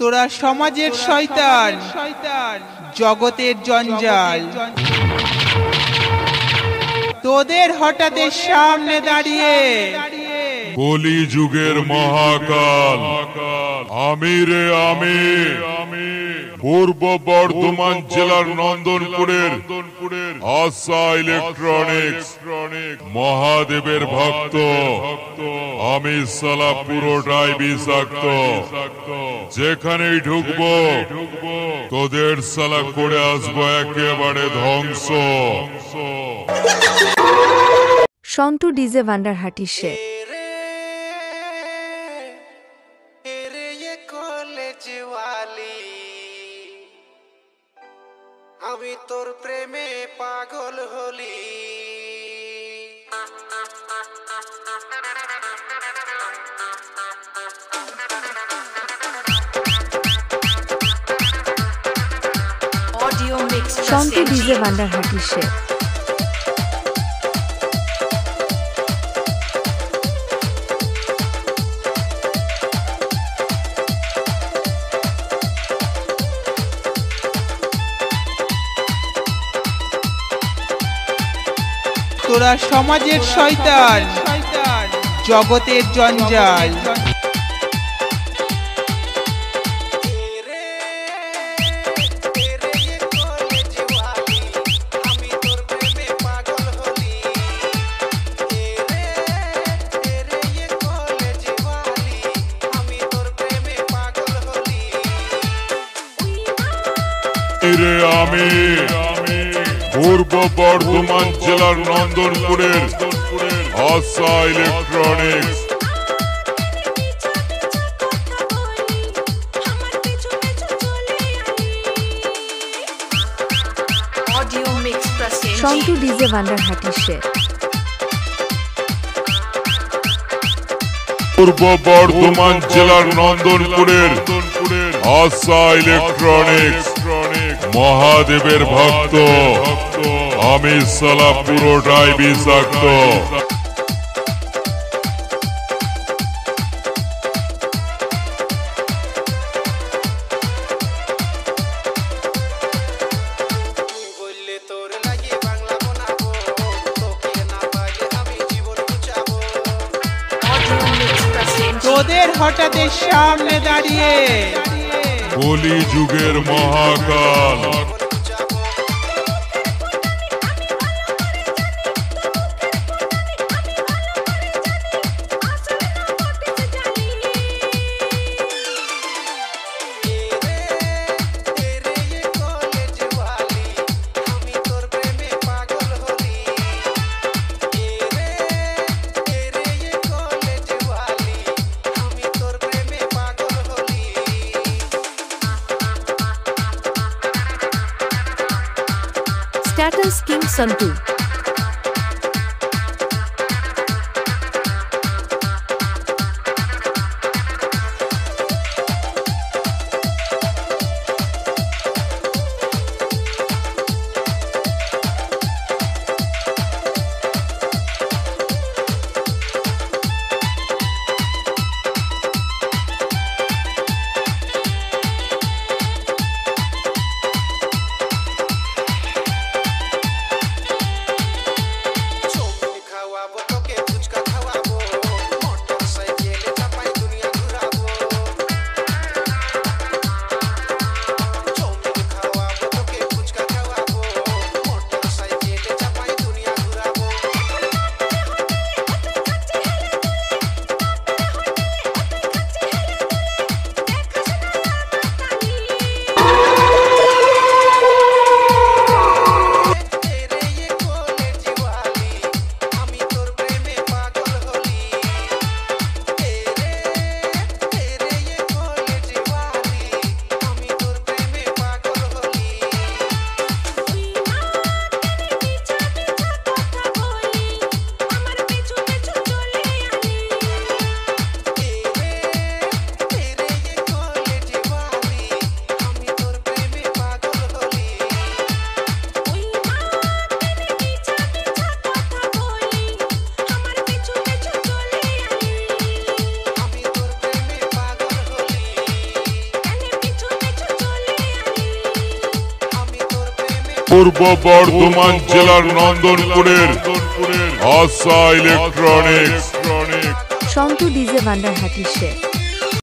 তোরা সমাজের শয়তান, জগতের জঞ্জাল। তোদের হঠাৎ সামনে দাঁড়িয়ে কলি যুগের মহাকাল আমি পূর্ব বর্ধমান জেলার নন্দনপুরের আশা ইলেকট্রনিক্স মহাদেবের ভক্ত। আমি সালা পুরোটাই বিষাক্ত, যেখানেই ঢুকবো তোদের সালা করে আসবো একেবারে ধ্বংস। সন্তু ডিজে ভান্ডারহাটির সে আমি তোর প্রেমে পাগল হলি। সন্তু ডিজে ভান্ডারহাটির সে তোরা সমাজের শয়তান, জগতের জঞ্জাল। আমি পূর্ব বর্ধমান জেলার নন্দনপুরের আশা ইলেকট্রনিক্স সন্তু ডিজে ভান্ডারহাটির সে পূর্ব বর্ধমান জেলার নন্দনপুরের আশা ইলেকট্রনিক্স মহাদেবের ভক্ত। আমি সালা পুরোটাই বিষাক্ত। তোদের হঠাৎ সামনে দাঁড়িয়ে কলি যুগের মহাকাল স্ট্যাটাস কিং সন্তু। পূর্ব বর্ধমান জেলার নন্দনপুরের আশা ইলেকট্রনিক্স। সন্তু ডিজে ভান্ডার হাটির সে